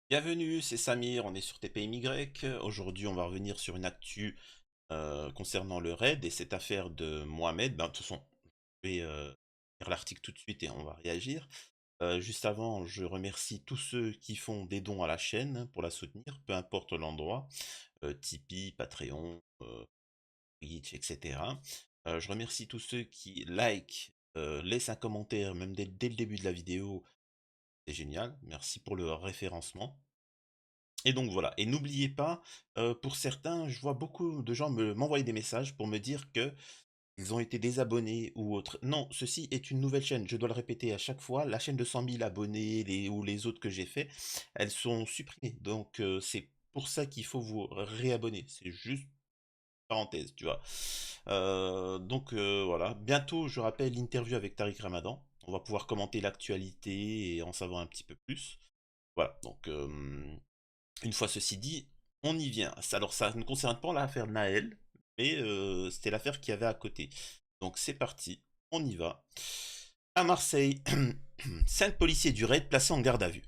Bienvenue, c'est Samir, on est sur TPMY. Aujourd'hui, on va revenir sur une actu concernant le raid et cette affaire de Mohamed. Ben, de toute façon, je vais lire l'article tout de suite et on va réagir. Juste avant, je remercie tous ceux qui font des dons à la chaîne pour la soutenir, peu importe l'endroit, Tipeee, Patreon, Twitch, etc. Je remercie tous ceux qui like, laissent un commentaire, même dès le début de la vidéo, c'est génial. Merci pour le référencement. Et donc voilà, et n'oubliez pas, pour certains, je vois beaucoup de gens m'envoyer des messages pour me dire que ils ont été désabonnés ou autre. Non, ceci est une nouvelle chaîne, je dois le répéter à chaque fois, la chaîne de 100 000 abonnés ou les autres que j'ai fait, elles sont supprimées. Donc c'est pour ça qu'il faut vous réabonner, c'est juste parenthèse, tu vois. Voilà, bientôt je rappelle l'interview avec Tariq Ramadan, on va pouvoir commenter l'actualité et en savoir un petit peu plus. Voilà, donc une fois ceci dit, on y vient. Alors ça ne concerne pas l'affaire Naël, mais c'était l'affaire qu'il y avait à côté. Donc c'est parti, on y va. À Marseille, 5 policiers du raid placés en garde à vue.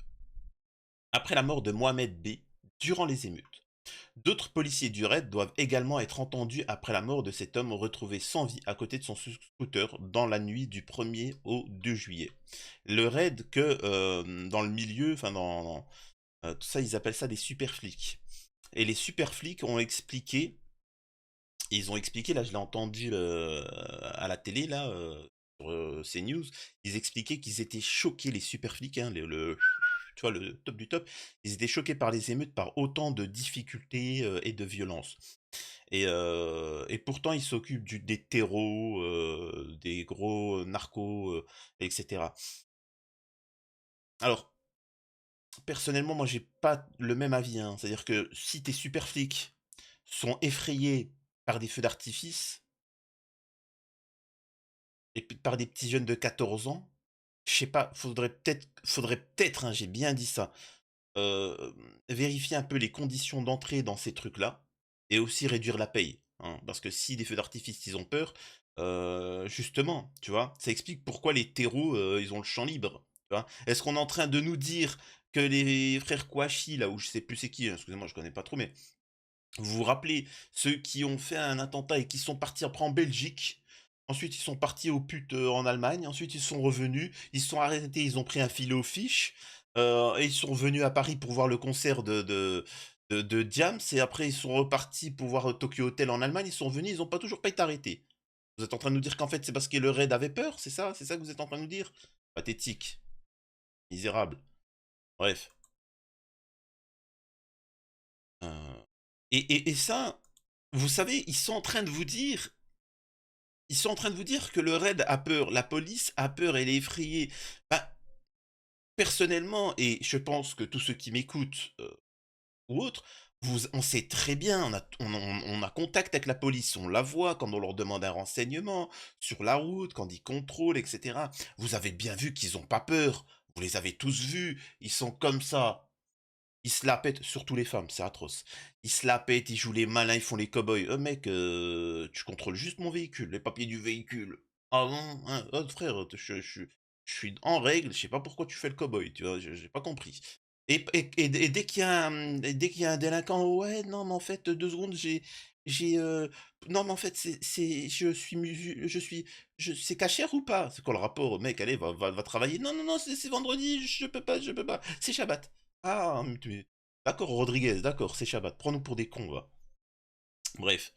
Après la mort de Mohamed B, durant les émeutes. D'autres policiers du raid doivent également être entendus après la mort de cet homme retrouvé sans vie à côté de son scooter dans la nuit du 1er au 2 juillet. Le raid que dans le milieu, enfin tout ça, ils appellent ça des super flics. Et les super flics ont expliqué, ils ont expliqué, là je l'ai entendu à la télé, là, sur CNews, ils expliquaient qu'ils étaient choqués, les super flics, hein, tu vois, le top du top, ils étaient choqués par les émeutes, par autant de difficultés et de violence. Et pourtant, ils s'occupent des terreaux, des gros narcos, etc. Alors, personnellement, moi, j'ai pas le même avis, hein. C'est-à-dire que si tes super flics sont effrayés par des feux d'artifice et puis par des petits jeunes de 14 ans, je sais pas, faudrait peut-être, hein, j'ai bien dit ça, vérifier un peu les conditions d'entrée dans ces trucs-là et aussi réduire la paye, hein. Parce que si des feux d'artifice, ils ont peur, justement, tu vois, ça explique pourquoi les terreaux, ils ont le champ libre, tu vois. Est-ce qu'on est en train de nous dire que les frères Kouachi, là où je sais plus c'est qui, hein, excusez-moi, je connais pas trop, mais vous vous rappelez, ceux qui ont fait un attentat et qui sont partis après en Belgique, ensuite ils sont partis aux putes en Allemagne, ensuite ils sont revenus, ils se sont arrêtés, ils ont pris un filet aux fiches, et ils sont revenus à Paris pour voir le concert de Diams, et après ils sont repartis pour voir Tokyo Hotel en Allemagne, ils sont revenus, ils ont pas toujours pas été arrêtés. Vous êtes en train de nous dire qu'en fait c'est parce que le raid avait peur, c'est ça? C'est ça que vous êtes en train de nous dire? Pathétique, misérable. Bref. Euh, et ça, vous savez, ils sont en train de vous dire que le raid a peur, la police a peur, elle est effrayée. Bah, personnellement, et je pense que tous ceux qui m'écoutent ou autres, on sait très bien, on a contact avec la police, on la voit quand on leur demande un renseignement, sur la route, quand ils contrôlent, etc. Vous avez bien vu qu'ils ont pas peur, vous les avez tous vus, ils sont comme ça. Ils se la pètent, surtout les femmes, c'est atroce. Ils se la pètent, ils jouent les malins, ils font les cow-boys. Mec, tu contrôles juste mon véhicule, les papiers du véhicule. Ah non, hein, oh, frère, je suis en règle, je sais pas pourquoi tu fais le cow-boy, tu vois, j'ai pas compris. Et dès qu'il y a un délinquant, ouais, non, mais en fait, 2 secondes, non, mais en fait, je suis c'est cachère ou pas? C'est quoi le rapport, mec, allez, va travailler. Non, non, non, c'est vendredi, je peux pas, c'est Shabbat. Ah, d'accord, Rodriguez, d'accord, c'est Shabbat. Prends-nous pour des cons, va. Bref.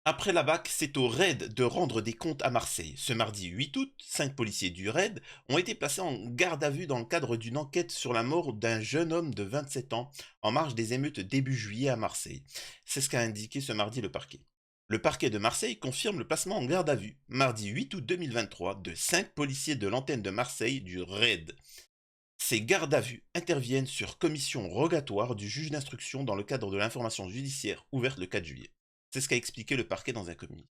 Après la BAC, c'est au raid de rendre des comptes à Marseille. Ce mardi 8 août, 5 policiers du raid ont été placés en garde à vue dans le cadre d'une enquête sur la mort d'un jeune homme de 27 ans en marge des émeutes début juillet à Marseille. C'est ce qu'a indiqué ce mardi le parquet. Le parquet de Marseille confirme le placement en garde à vue, mardi 8 août 2023, de 5 policiers de l'antenne de Marseille du raid. Ces gardes à vue interviennent sur commission rogatoire du juge d'instruction dans le cadre de l'information judiciaire ouverte le 4 juillet. C'est ce qu'a expliqué le parquet dans un communiqué.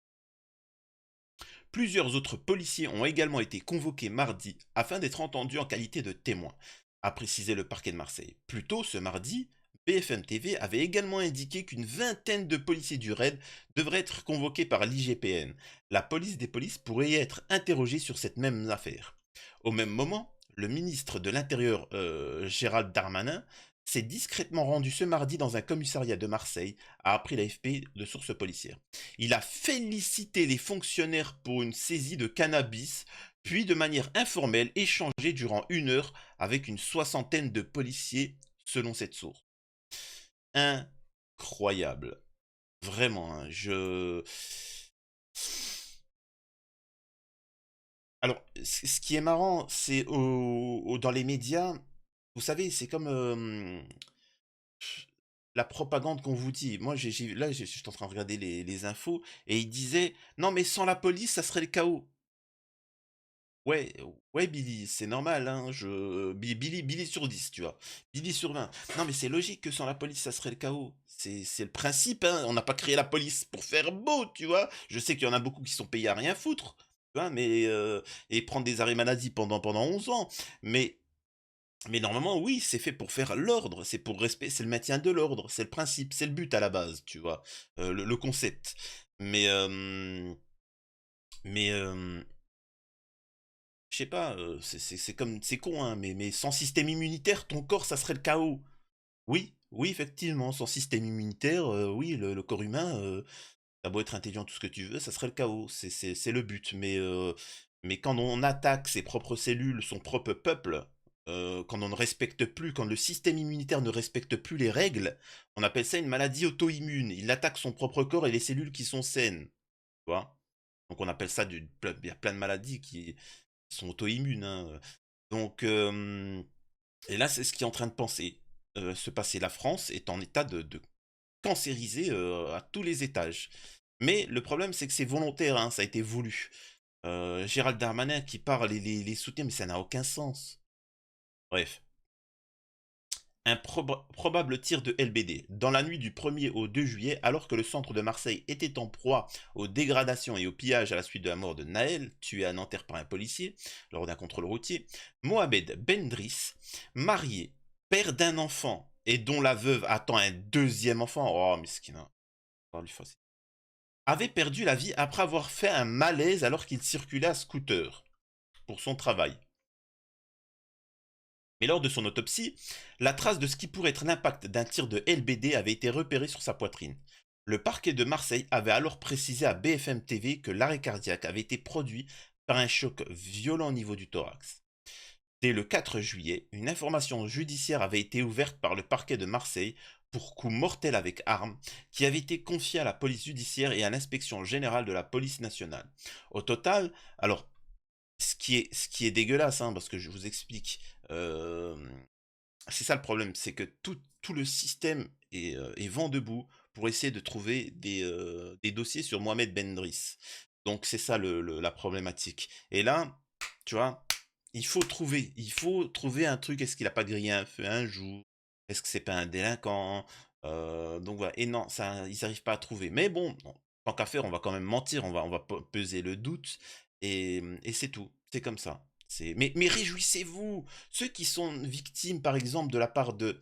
Plusieurs autres policiers ont également été convoqués mardi afin d'être entendus en qualité de témoins, a précisé le parquet de Marseille. Plus tôt ce mardi, BFM TV avait également indiqué qu'une vingtaine de policiers du raid devraient être convoqués par l'IGPN. La police des polices pourrait être interrogée sur cette même affaire. Au même moment, le ministre de l'Intérieur, Gérald Darmanin, s'est discrètement rendu ce mardi dans un commissariat de Marseille, a appris l'AFP de sources policières. Il a félicité les fonctionnaires pour une saisie de cannabis, puis de manière informelle échangé durant 1 heure avec une soixantaine de policiers, selon cette source. Incroyable. Vraiment, hein, Alors, ce qui est marrant, c'est dans les médias, vous savez, c'est comme la propagande qu'on vous dit. Moi, là, je suis en train de regarder les infos, et il disait, non, mais sans la police, ça serait le chaos. Ouais, ouais, Billy, c'est normal, hein, Billy sur 10, tu vois. Billy sur 20. Non, mais c'est logique que sans la police, ça serait le chaos. C'est le principe, hein. On n'a pas créé la police pour faire beau, tu vois. Je sais qu'il y en a beaucoup qui sont payés à rien foutre, tu vois, et prendre des arrêts maladie pendant 11 ans. Mais, mais normalement, oui, c'est fait pour faire l'ordre. C'est pour respect, c'est le maintien de l'ordre. C'est le principe, c'est le but à la base, tu vois. Le concept. Mais, euh, mais, je sais pas, c'est comme c'est con, hein, mais sans système immunitaire, ton corps, ça serait le chaos. Oui, oui, effectivement, sans système immunitaire, oui, le corps humain, t'as beau être intelligent, tout ce que tu veux, ça serait le chaos. C'est le but. Mais quand on attaque ses propres cellules, son propre peuple, quand on ne respecte plus, quand le système immunitaire ne respecte plus les règles, on appelle ça une maladie auto-immune. Il attaque son propre corps et les cellules qui sont saines, tu vois. Donc on appelle ça il y a plein de maladies qui sont auto-immunes, hein. Donc, et là, c'est ce qui est en train de se passer. La France est en état de cancériser à tous les étages. Mais le problème, c'est que c'est volontaire, hein, ça a été voulu. Gérald Darmanin qui parle et les soutient, mais ça n'a aucun sens. Bref. Un probable tir de LBD. Dans la nuit du 1er au 2 juillet, alors que le centre de Marseille était en proie aux dégradations et au pillage à la suite de la mort de Naël, tué à Nanterre par un policier, lors d'un contrôle routier, Mohamed Bendris, marié, père d'un enfant, et dont la veuve attend un deuxième enfant, oh miskin, avait perdu la vie après avoir fait un malaise alors qu'il circulait à scooter pour son travail. Mais lors de son autopsie, la trace de ce qui pourrait être l'impact d'un tir de LBD avait été repérée sur sa poitrine. Le parquet de Marseille avait alors précisé à BFM TV que l'arrêt cardiaque avait été produit par un choc violent au niveau du thorax. Dès le 4 juillet, une information judiciaire avait été ouverte par le parquet de Marseille pour coup mortel avec arme, qui avait été confiée à la police judiciaire et à l'inspection générale de la police nationale. Au total, alors ce qui est dégueulasse, hein, parce que je vous explique. C'est ça le problème, c'est que tout le système est vent debout pour essayer de trouver des dossiers sur Mohamed Bendris. Donc c'est ça la problématique. Et là, tu vois, il faut trouver un truc. Est-ce qu'il a pas grillé un feu un jour? Est-ce que c'est pas un délinquant? Donc voilà. Et non, ça, ils n'arrivent pas à trouver. Mais bon, tant qu'à faire, on va quand même mentir, on va peser le doute, et c'est tout. C'est comme ça. Mais réjouissez-vous! Ceux qui sont victimes, par exemple, de la part de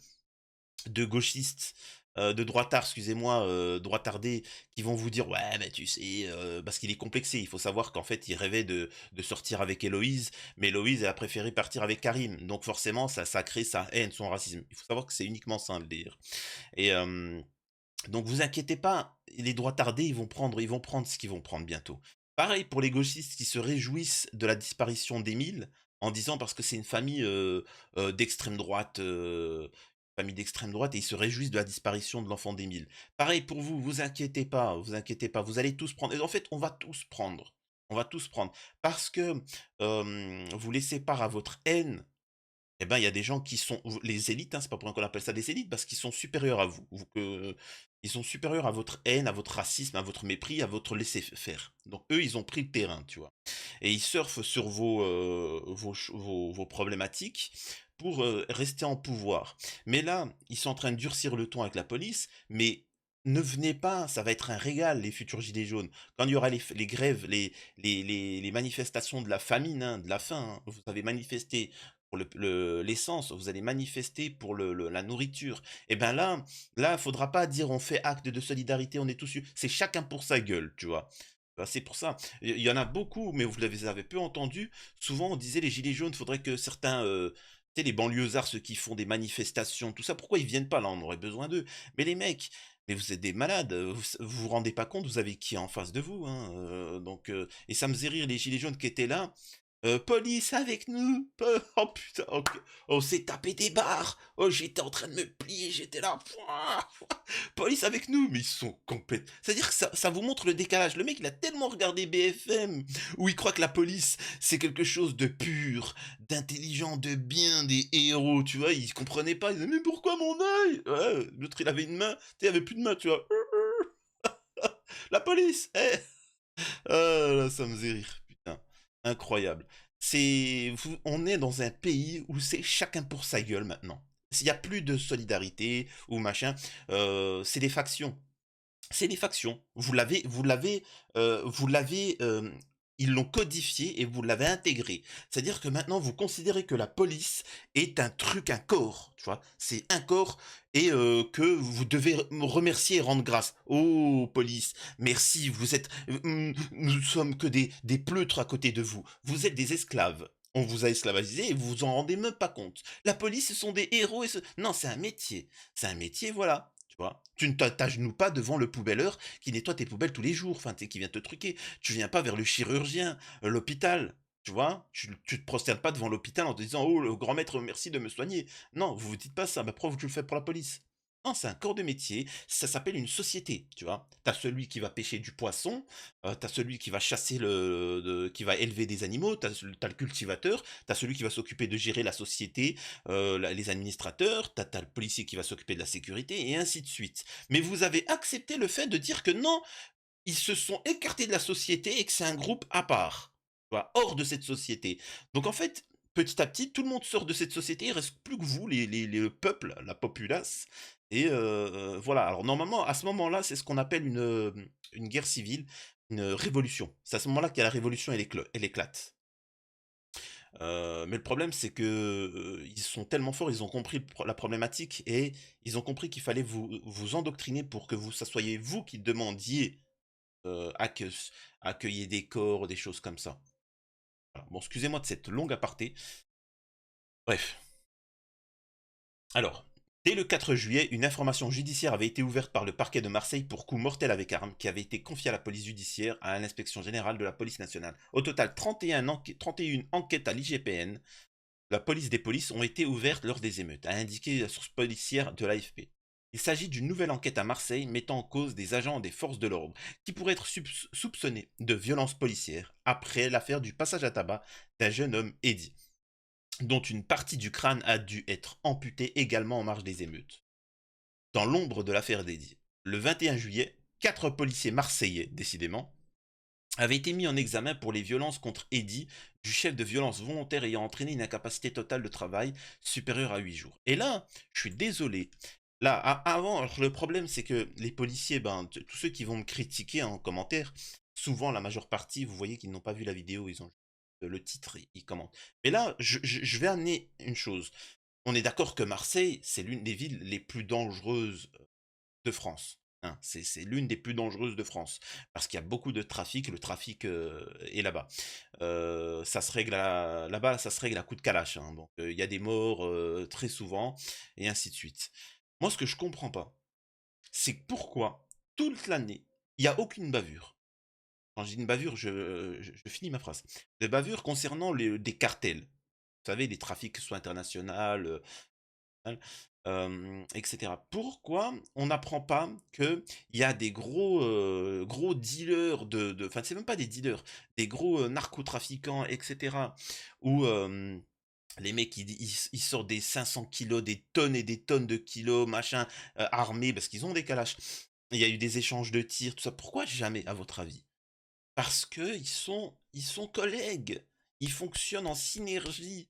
gauchistes, de droitards, excusez-moi, droitardés, qui vont vous dire, ouais, mais tu sais, parce qu'il est complexé. Il faut savoir qu'en fait, il rêvait de sortir avec Héloïse, mais Héloïse, elle a préféré partir avec Karim. Donc forcément, ça crée sa haine, son racisme. Il faut savoir que c'est uniquement ça, le délire. Et donc vous inquiétez pas, les droitardés, ils vont prendre ce qu'ils vont prendre bientôt. Pareil pour les gauchistes qui se réjouissent de la disparition d'Émile, en disant parce que c'est une famille d'extrême droite, famille d'extrême droite, et ils se réjouissent de la disparition de l'enfant d'Émile. Pareil pour vous, vous inquiétez pas, vous inquiétez pas, vous allez tous prendre. Et en fait, on va tous prendre. On va tous prendre. Parce que vous laissez part à votre haine. Eh ben, il y a des gens qui sont les élites, hein, c'est pas pour rien qu'on appelle ça des élites, parce qu'ils sont supérieurs à vous. Ils sont supérieurs à votre haine, à votre racisme, à votre mépris, à votre laisser-faire. Donc eux, ils ont pris le terrain, tu vois. Et ils surfent sur vos problématiques pour rester en pouvoir. Mais là, ils sont en train de durcir le ton avec la police, mais ne venez pas, ça va être un régal, les futurs gilets jaunes. Quand il y aura les grèves, les manifestations de la famine, hein, de la faim, hein, vous avez manifesté pour l'essence, vous allez manifester pour la nourriture. Et ben là, faudra pas dire on fait acte de solidarité, on est tous, c'est chacun pour sa gueule, tu vois. Bah, c'est pour ça. Il y en a beaucoup, mais vous les avez peu entendus. Souvent, on disait les gilets jaunes, faudrait que certains, tu sais, les banlieusards, ceux qui font des manifestations, tout ça, pourquoi ils viennent pas là? On aurait besoin d'eux. Mais les mecs, mais vous êtes des malades, vous vous rendez pas compte, vous avez qui en face de vous, hein, et ça me faisait rire les gilets jaunes qui étaient là. Police avec nous! Oh putain, ok. On s'est tapé des barres. Oh, j'étais en train de me plier, j'étais là. Pouah, pouah. Police avec nous, mais ils sont complètes. C'est-à-dire que ça vous montre le décalage. Le mec, il a tellement regardé BFM, où il croit que la police, c'est quelque chose de pur, d'intelligent, de bien, des héros, tu vois. Il comprenait pas. Il disait, mais pourquoi mon œil? Ouais, l'autre, il avait une main. Tu sais, il avait plus de main, tu vois. La police, eh! Ah là, ça me faisait rire, putain. Incroyable. On est dans un pays où c'est chacun pour sa gueule maintenant. S'il y a plus de solidarité ou machin, c'est des factions. C'est des factions. Vous l'avez, ils l'ont codifié et vous l'avez intégré. C'est-à-dire que maintenant, vous considérez que la police est un truc, un corps, tu vois? C'est un corps et que vous devez me remercier et rendre grâce. «Oh police, merci, vous êtes nous sommes que des pleutres à côté de vous. Vous êtes des esclaves. On vous a esclavagisés et vous vous en rendez même pas compte. La police, ce sont des héros et ce» non, c'est un métier. C'est un métier, voilà. Tu vois? Tu ne t'agenouilles pas devant le poubelleur qui nettoie tes poubelles tous les jours, enfin, tu sais, qui vient te truquer. Tu viens pas vers le chirurgien, l'hôpital, tu vois? Tu te prosternes pas devant l'hôpital en te disant: «Oh, le grand maître, merci de me soigner». Non, vous vous dites pas ça. Bah, pourquoi tu le fais pour la police? Non, c'est un corps de métier, ça s'appelle une société, tu vois? Tu as celui qui va pêcher du poisson, tu as celui qui va chasser qui va élever des animaux, tu le cultivateur, tu as celui qui va s'occuper de gérer la société, les administrateurs, t'as le policier qui va s'occuper de la sécurité et ainsi de suite. Mais vous avez accepté le fait de dire que non, ils se sont écartés de la société et que c'est un groupe à part, tu vois, hors de cette société. Donc en fait, petit à petit, tout le monde sort de cette société, il reste plus que vous, le peuple, la populace. Et voilà. Alors normalement, à ce moment-là, c'est ce qu'on appelle une guerre civile, une révolution. C'est à ce moment-là qu'il y a la révolution, elle éclate. Mais le problème, c'est que, ils sont tellement forts, ils ont compris la problématique et ils ont compris qu'il fallait vous endoctriner pour que ça soyez vous qui demandiez, à qu'il y ait des corps, des choses comme ça. Voilà. Bon, excusez-moi de cette longue aparté. Bref. Alors, dès le 4 juillet, une information judiciaire avait été ouverte par le parquet de Marseille pour coup mortel avec arme, qui avait été confiée à la police judiciaire, à l'inspection générale de la police nationale. Au total, 31 enquêtes à l'IGPN, la police des polices, ont été ouvertes lors des émeutes, a indiqué la source policière de l'AFP. Il s'agit d'une nouvelle enquête à Marseille mettant en cause des agents des forces de l'ordre qui pourraient être soupçonnés de violences policières après l'affaire du passage à tabac d'un jeune homme Eddy, dont une partie du crâne a dû être amputée également en marge des émeutes. Dans l'ombre de l'affaire d'Eddy, le 21 juillet, 4 policiers marseillais, décidément, avaient été mis en examen pour les violences contre Eddy, du chef de violence volontaire ayant entraîné une incapacité totale de travail supérieure à 8 jours. Et là, je suis désolé. Là, avant, alors le problème, c'est que les policiers, ben, tous ceux qui vont me critiquer en commentaire, souvent la majeure partie, vous voyez qu'ils n'ont pas vu la vidéo, ils ont le titre, ils commentent. Mais là, je vais amener une chose. On est d'accord que Marseille, c'est l'une des villes les plus dangereuses de France. Hein. C'est l'une des plus dangereuses de France. Parce qu'il y a beaucoup de trafic, le trafic est là-bas. Ça se règle là-bas, ça se règle à coup de calache. Hein. Donc il y a des morts très souvent, et ainsi de suite. Moi, ce que je comprends pas, c'est pourquoi toute l'année, il n'y a aucune bavure. Quand je dis une bavure, je finis ma phrase. Des bavures concernant des cartels. Vous savez, des trafics soit internationaux, etc. Pourquoi on n'apprend pas qu'il y a des gros dealers enfin c'est même pas des dealers, des gros narcotrafiquants, etc. Où les mecs ils sortent des 500 kilos, des tonnes et des tonnes de kilos, machin, armés parce qu'ils ont des calaches. Il y a eu des échanges de tirs, tout ça. Pourquoi jamais, à votre avis? Parce que ils sont collègues. Ils fonctionnent en synergie.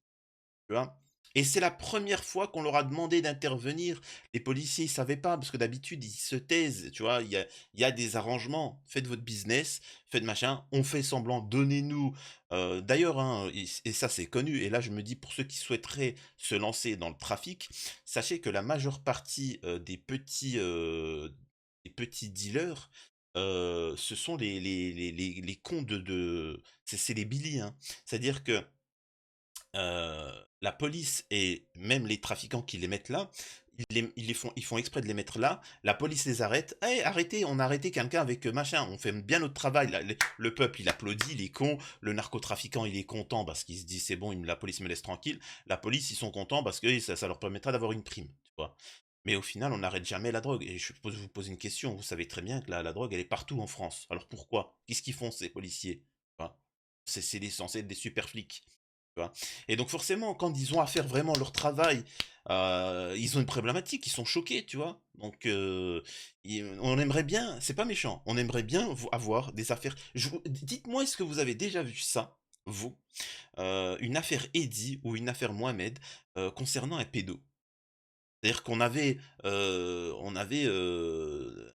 Tu vois? Et c'est la première fois qu'on leur a demandé d'intervenir. Les policiers, ils savaient pas, parce que d'habitude, ils se taisent, tu vois? Il y a des arrangements. Faites votre business, faites machin, on fait semblant, donnez-nous d'ailleurs, hein, et ça, c'est connu, et là, je me dis, pour ceux qui souhaiteraient se lancer dans le trafic, sachez que la majeure partie, des petits dealers, ce sont les cons c'est les Billy, hein. C'est-à-dire que la police et même les trafiquants qui les mettent là, ils font exprès de les mettre là. La police les arrête. «Hey, arrêtez, on a arrêté quelqu'un avec, machin, on fait bien notre travail». Le peuple, il applaudit, il est con. Le narcotrafiquant, il est content parce qu'il se dit: «C'est bon, la police me laisse tranquille». La police, ils sont contents parce que ça leur permettra d'avoir une prime, tu vois? Mais au final, on n'arrête jamais la drogue et je pose vous pose une question, vous savez très bien que la drogue, elle est partout en France. Alors pourquoi? Qu'est-ce qu'ils font ces policiers? Tu vois? Censés être des super flics, tu vois? Et donc forcément, quand ils ont à faire vraiment leur travail, ils ont une problématique, ils sont choqués, tu vois? Donc on aimerait bien, c'est pas méchant, on aimerait bien avoir des affaires. Dites-moi, est-ce que vous avez déjà vu ça, vous, une affaire Eddy ou une affaire Mohamed concernant un pédo? C'est-à-dire qu'on avait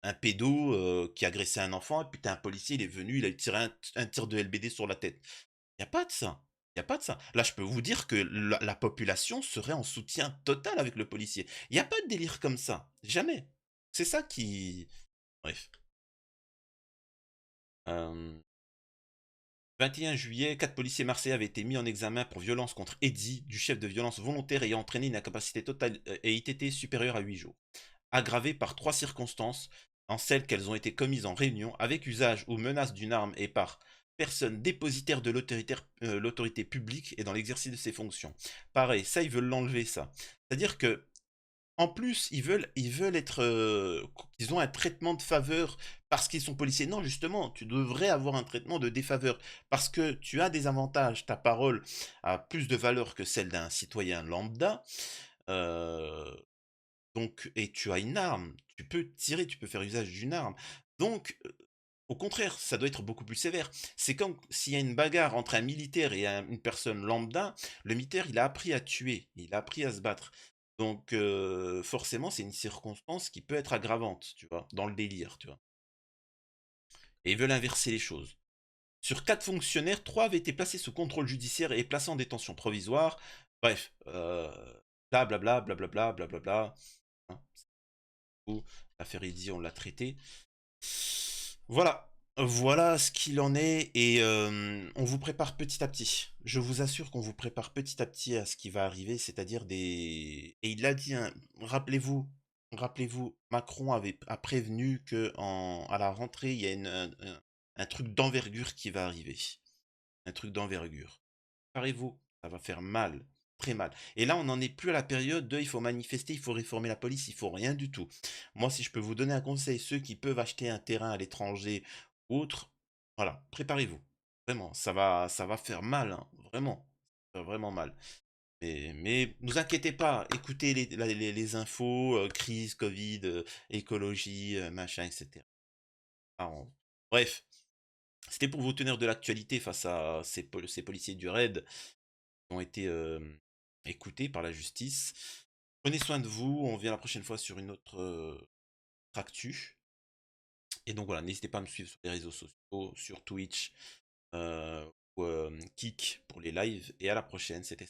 un pédo qui agressait un enfant, et puis t'as un policier, il est venu, il a tiré un tir de LBD sur la tête. Il y a pas de ça. Il y a pas de ça. Là, je peux vous dire que la population serait en soutien total avec le policier. Il y a pas de délire comme ça. Jamais. C'est ça qui bref. Hem, 21 juillet, 4 policiers marseillais avaient été mis en examen pour violence contre Eddy, du chef de violence volontaire ayant entraîné une incapacité totale, et ITT supérieure à 8 jours. Aggravées par 3 circonstances, en celles qu'elles ont été commises en réunion, avec usage ou menace d'une arme et par personne dépositaire de l'autorité publique et dans l'exercice de ses fonctions. Pareil, ça, ils veulent l'enlever, ça. C'est-à-dire que en plus, ils veulent être, ils ont un traitement de faveur parce qu'ils sont policiers. Non, justement, tu devrais avoir un traitement de défaveur parce que tu as des avantages, ta parole a plus de valeur que celle d'un citoyen lambda, heu donc et tu as une arme, tu peux tirer, tu peux faire usage d'une arme. Donc, au contraire, ça doit être beaucoup plus sévère. C'est comme s'il y a une bagarre entre un militaire et une personne lambda, le militaire, il a appris à tuer, il a appris à se battre. Donc, forcément, c'est une circonstance qui peut être aggravante, tu vois, dans le délire, tu vois. Et ils veulent inverser les choses. Sur 4 fonctionnaires, 3 avaient été placés sous contrôle judiciaire et placés en détention provisoire. Bref, blablabla, blablabla, blablabla. Hein, l'affaire Eddy, on l'a traité. Voilà. Voilà ce qu'il en est et on vous prépare petit à petit. Je vous assure qu'on vous prépare petit à petit à ce qui va arriver, c'est-à-dire des et il l'a dit, hein, rappelez-vous, Macron a prévenu qu'à la rentrée, il y a un truc d'envergure qui va arriver. Un truc d'envergure. Préparez-vous, ça va faire mal, très mal. Et là, on n'en est plus à la période de il faut manifester, il faut réformer la police, il faut rien du tout. Moi, si je peux vous donner un conseil, ceux qui peuvent acheter un terrain à l'étranger ou autre, voilà, préparez-vous. Vraiment, ça va faire mal, hein, vraiment. Ça va vraiment mal. Mais ne vous inquiétez pas, écoutez les infos, crise, Covid, écologie, machin, etc. Ah, bref, c'était pour vous tenir de l'actualité face à ces policiers du raid ont été écoutés par la justice. Prenez soin de vous, on revient la prochaine fois sur une autre actu. Et donc voilà, n'hésitez pas à me suivre sur les réseaux sociaux, sur Twitch, ou Kik pour les lives. Et à la prochaine, c'était